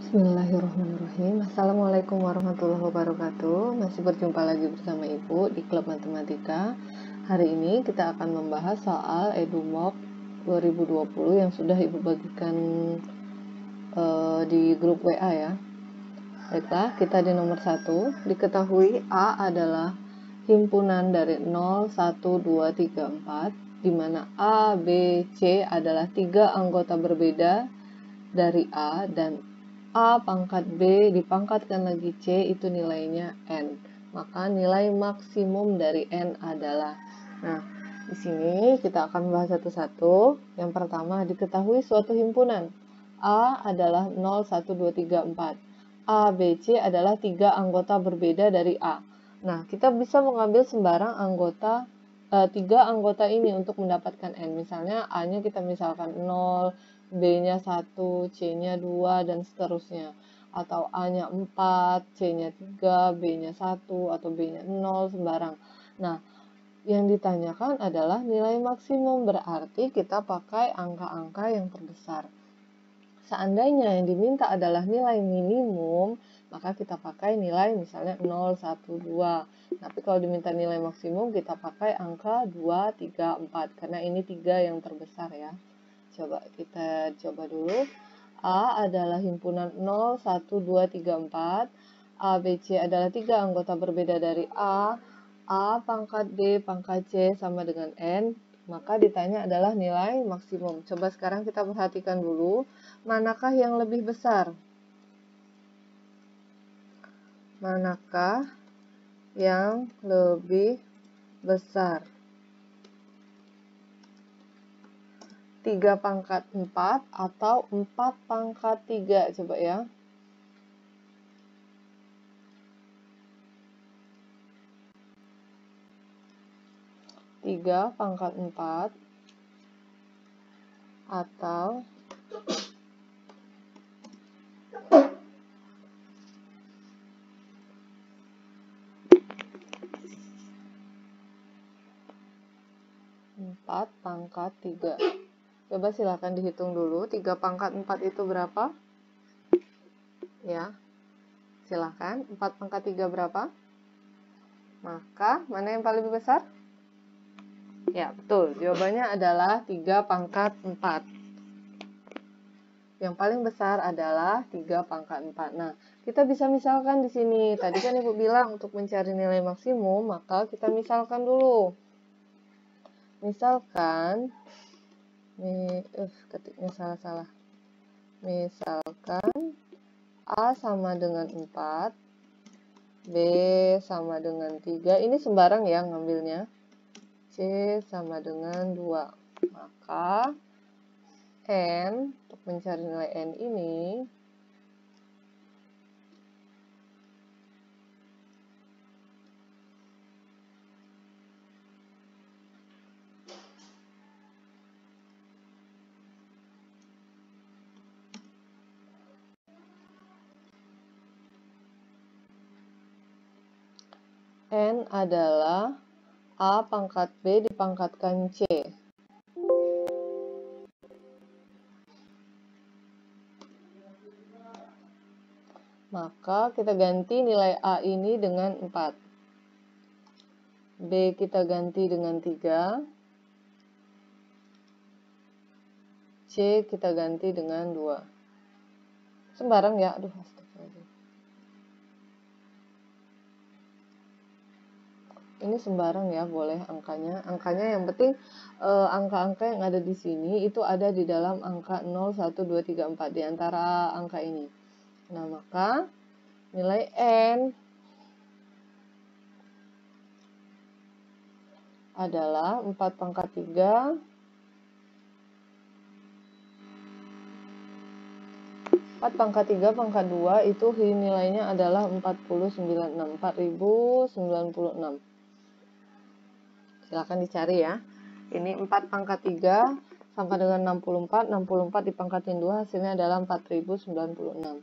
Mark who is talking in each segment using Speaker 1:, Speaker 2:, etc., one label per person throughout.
Speaker 1: Bismillahirrahmanirrahim. Assalamualaikum warahmatullahi wabarakatuh. Masih berjumpa lagi bersama Ibu di Klub Matematika. Hari ini kita akan membahas soal EduMock 2020 yang sudah Ibu bagikan di grup WA ya. Baiklah, kita di nomor 1. Diketahui A adalah himpunan dari 0, 1, 2, 3, 4, di mana A, B, C adalah 3 anggota berbeda dari A, dan A pangkat B dipangkatkan lagi C itu nilainya N. Maka nilai maksimum dari N adalah. Nah, di sini kita akan bahas satu-satu. Yang pertama, diketahui suatu himpunan A adalah 0, 1, 2, 3, 4. A, B, C adalah 3 anggota berbeda dari A. Nah, kita bisa mengambil sembarang anggota 3 anggota ini untuk mendapatkan N. Misalnya A-nya kita misalkan 0, B-nya 1, C-nya 2, dan seterusnya. Atau A-nya 4, C-nya 3, B-nya 1, atau B-nya 0, sembarang. Nah, yang ditanyakan adalah nilai maksimum, berarti kita pakai angka-angka yang terbesar. Seandainya yang diminta adalah nilai minimum, maka kita pakai nilai misalnya 0, 1, 2. Tapi kalau diminta nilai maksimum, kita pakai angka 2, 3, 4. Karena ini 3 yang terbesar ya. Kita coba dulu. A adalah himpunan 0, 1, 2, 3, 4. A, B, C adalah 3 anggota berbeda dari A. A pangkat B pangkat C sama dengan N. Maka ditanya adalah nilai maksimum. Coba sekarang kita perhatikan dulu. Manakah yang lebih besar? Manakah yang lebih besar? 3 pangkat 4 atau 4 pangkat 3, coba ya. Tiga pangkat 4 atau 4 pangkat 3. Coba silakan dihitung dulu, 3 pangkat 4 itu berapa? Ya, silakan. 4 pangkat 3 berapa? Maka, mana yang paling besar? Ya, betul. Jawabannya adalah 3 pangkat 4. Yang paling besar adalah 3 pangkat 4. Nah, kita bisa misalkan di sini. Tadi kan Ibu bilang untuk mencari nilai maksimum, maka kita misalkan dulu. Misalkan, ketiknya salah-salah. Misalkan A sama dengan 4, B sama dengan 3, ini sembarang ya ngambilnya. C sama dengan 2. Maka N, untuk mencari nilai N ini, N adalah A pangkat B dipangkatkan C. Maka kita ganti nilai A ini dengan 4. B kita ganti dengan 3. C kita ganti dengan 2. Sembarang ya, aduh astagfirullah. Ini sembarang ya, boleh angkanya. Angkanya yang penting angka-angka yang ada di sini itu ada di dalam angka 0, 1, 2, 3, 4 di antara angka ini. Nah, maka nilai N adalah 4 pangkat 3 4 pangkat 3 pangkat 2 itu nilainya adalah 4096. Silakan dicari ya. Ini 4 pangkat 3 sama dengan 64. 64 dipangkatin 2 hasilnya adalah 4096.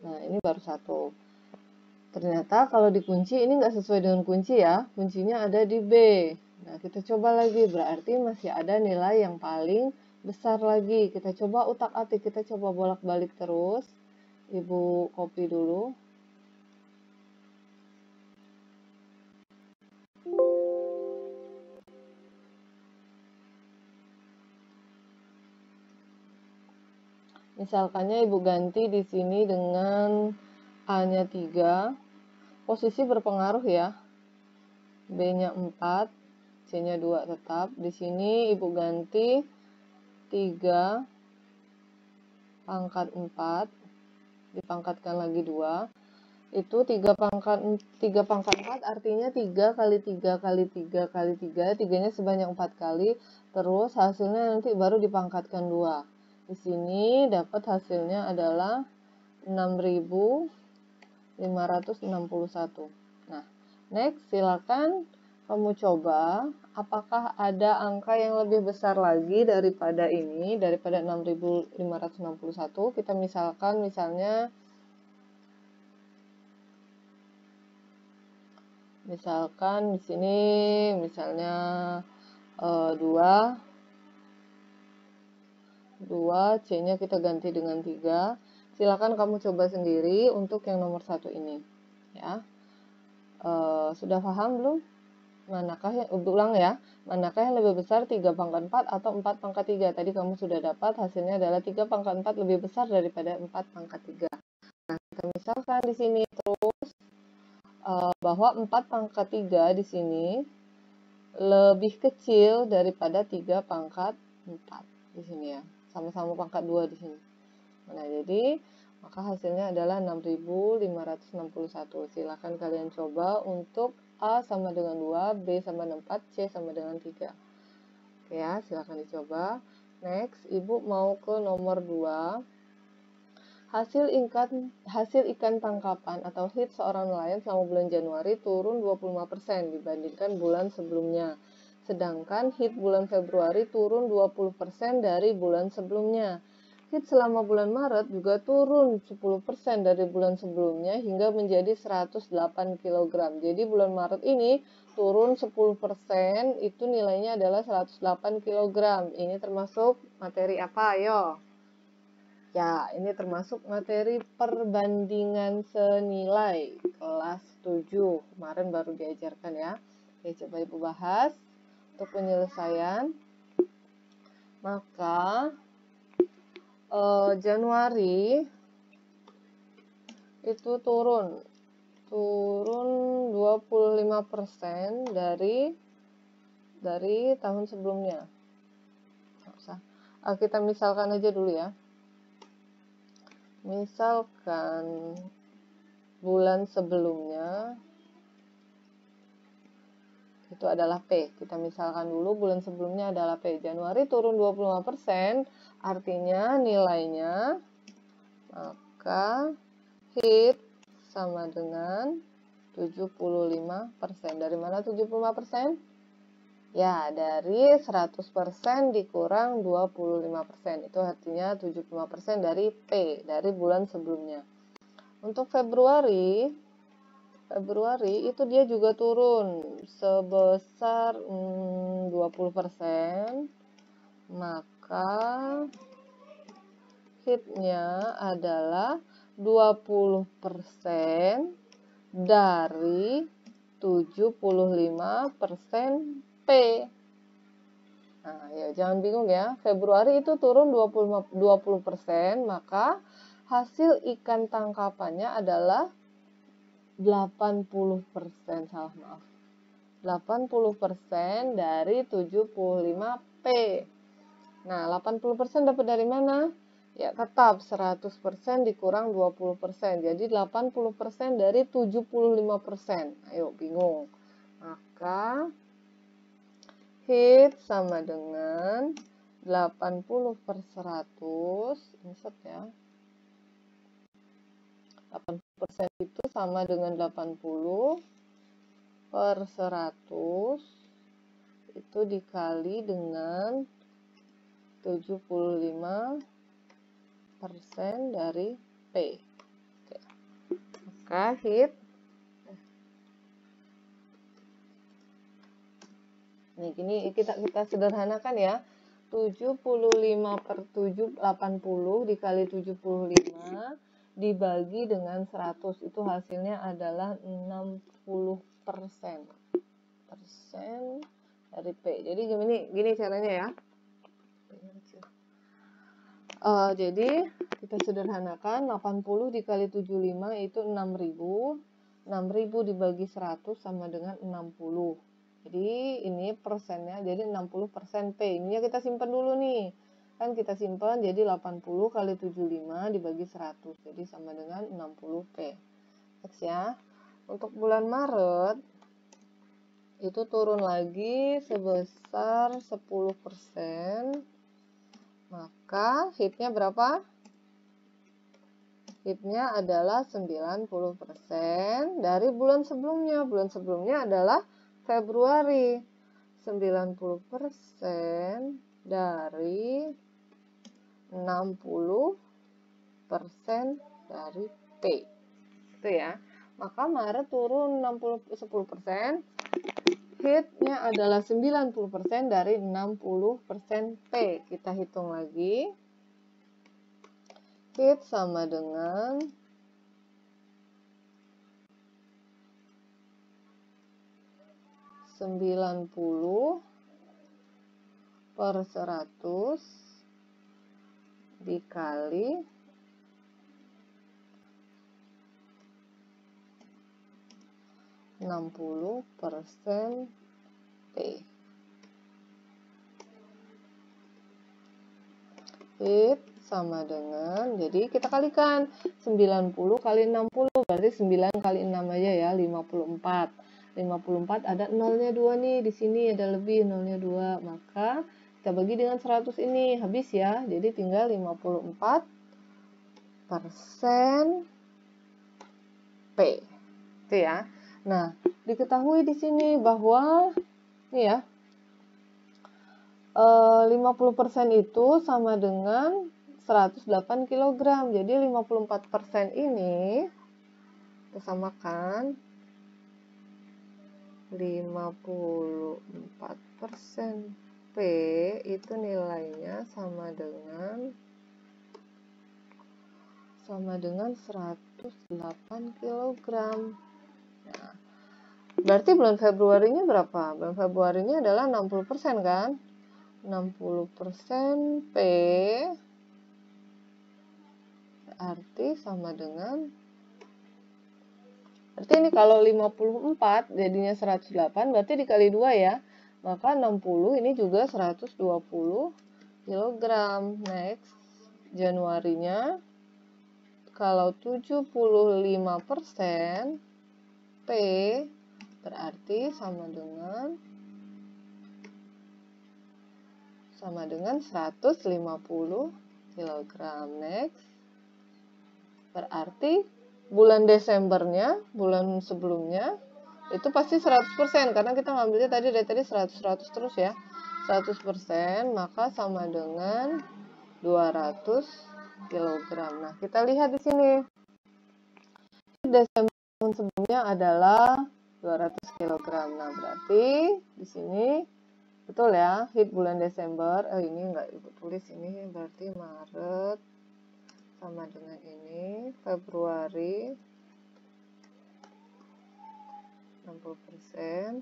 Speaker 1: Nah, ini baru satu. Ternyata kalau dikunci ini nggak sesuai dengan kunci ya. Kuncinya ada di B. Nah, kita coba lagi. Berarti masih ada nilai yang paling besar lagi. Kita coba utak-atik. Kita coba bolak-balik terus. Ibu copy dulu. Misalkannya Ibu ganti di sini dengan A-nya 3, posisi berpengaruh ya. B-nya 4, C-nya 2 tetap. Di sini Ibu ganti 3 pangkat 4, dipangkatkan lagi 2. Itu 3 pangkat 4 artinya 3 kali 3 kali 3 kali 3, 3-nya sebanyak 4 kali, terus hasilnya nanti baru dipangkatkan 2. Di sini dapat hasilnya adalah 6.561. Nah, next silakan kamu coba apakah ada angka yang lebih besar lagi daripada ini, daripada 6.561. Kita misalnya di sini misalnya 2, C-nya kita ganti dengan 3. Silakan kamu coba sendiri untuk yang nomor 1 ini. Ya. Sudah paham belum? Ulang ya. Manakah yang lebih besar 3 pangkat 4 atau 4 pangkat 3? Tadi kamu sudah dapat hasilnya adalah 3 pangkat 4 lebih besar daripada 4 pangkat 3. Nah, kita misalkan di sini terus bahwa 4 pangkat 3 di sini lebih kecil daripada 3 pangkat 4 di sini ya. Sama-sama pangkat 2 di sini. Nah, jadi maka hasilnya adalah 6.561. Silakan kalian coba untuk A sama dengan 2, B sama dengan 4, C sama dengan 3. Oke ya, silakan dicoba. Next, Ibu mau ke nomor 2. Hasil ikan tangkapan atau hit seorang nelayan selama bulan Januari turun 25% dibandingkan bulan sebelumnya. Sedangkan hit bulan Februari turun 20% dari bulan sebelumnya. Hit selama bulan Maret juga turun 10% dari bulan sebelumnya hingga menjadi 108 kg. Jadi bulan Maret ini turun 10%, itu nilainya adalah 108 kg. Ini termasuk materi apa? Ayo. Ya, ini termasuk materi perbandingan senilai kelas 7. Kemarin baru diajarkan ya. Oke, coba Ibu bahas untuk penyelesaian. Maka Januari itu turun 25% dari tahun sebelumnya. Kita misalkan aja dulu ya. Misalkan bulan sebelumnya itu adalah P. Kita misalkan dulu bulan sebelumnya adalah P. Januari turun 25%, artinya nilainya maka hit sama dengan 75%. Dari mana 75%? Ya, dari 100% dikurang 25%. Itu artinya 75% dari P, dari bulan sebelumnya. Untuk Februari itu dia juga turun sebesar 20%. Maka hitnya adalah 20% dari 75% P. Nah, ya jangan bingung ya. Februari itu turun 20%, maka hasil ikan tangkapannya adalah 80%, salah maaf. 80% dari 75P. Nah, 80% dapat dari mana? Ya, tetap 100% dikurang 20%. Jadi 80% dari 75%. Ayo, bingung. Maka hit sama dengan 80/100. Insert ya. 80% itu sama dengan 80/100 itu dikali dengan 75% dari P. Oke. Maka hit nih gini kita sederhanakan ya. 75/80 dikali 75 dibagi dengan 100, itu hasilnya adalah 60% dari P. Jadi gini caranya ya. Jadi kita sederhanakan, 80 dikali 75 itu 6.000. 6.000 dibagi 100 sama dengan 60. Jadi ini persennya, jadi 60% P. Ininya kita simpan dulu nih. Kan kita simpan, jadi 80 kali 75 dibagi 100. Jadi sama dengan 60 P. Next ya. Untuk bulan Maret, itu turun lagi sebesar 10%. Maka hitnya berapa? Hitnya adalah 90% dari bulan sebelumnya. Bulan sebelumnya adalah Februari. 90% dari 60% dari P. Itu ya. Maka Maret turun 10%. Hitnya adalah 90% dari 60% P. Kita hitung lagi. Hit sama dengan 90 per 100 dikali 60% P. Hit sama dengan, jadi kita kalikan 90 kali 60, berarti 9 kali 6 aja ya, 54. 54 ada nolnya 2 nih, di sini ada lebih nolnya 2, maka kita bagi dengan 100 ini, habis ya, jadi tinggal 54% P. Itu ya. Nah, diketahui di sini bahwa ini ya, 50% itu sama dengan 108 kg. Jadi 54% ini kita samakan 54% P itu nilainya sama dengan 108 kg. Nah, berarti bulan Februarinya berapa? Bulan Februarinya adalah 60% kan? 60% P berarti sama dengan, berarti ini kalau 54 jadinya 108, berarti dikali 2 ya. Maka 60 ini juga 120 kg. Next, Januarinya kalau 75% P berarti sama dengan 150 kg. Next, berarti bulan Desembernya, bulan sebelumnya itu pasti 100% karena kita ngambilnya tadi dari tadi 100 terus ya. 100% maka sama dengan 200 kg. Nah, kita lihat di sini. Desember tahun sebelumnya adalah 200 kg. Nah, berarti di sini betul ya, hit bulan Desember. Ini enggak ibu tulis ini, berarti Maret sama dengan ini, Februari 60%,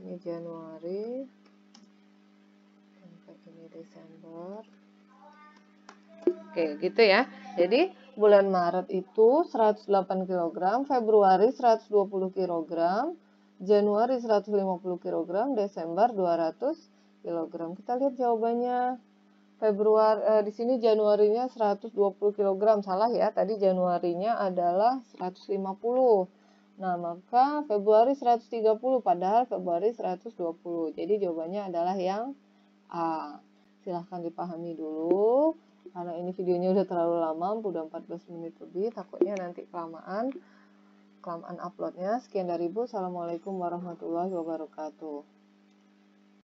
Speaker 1: ini Januari, sampai ini Desember. Oke, gitu ya. Jadi bulan Maret itu 108 kg, Februari 120 kg, Januari 150 kg, Desember 200 kg. Kita lihat jawabannya. Februari di sini Januarinya 120 kg, salah ya. Tadi Januarinya adalah 150. Nah, maka Februari 130, padahal Februari 120. Jadi jawabannya adalah yang A. Silahkan dipahami dulu. Karena ini videonya udah terlalu lama, udah 14 menit lebih, takutnya nanti kelamaan uploadnya. Sekian dari Ibu. Assalamualaikum warahmatullahi wabarakatuh.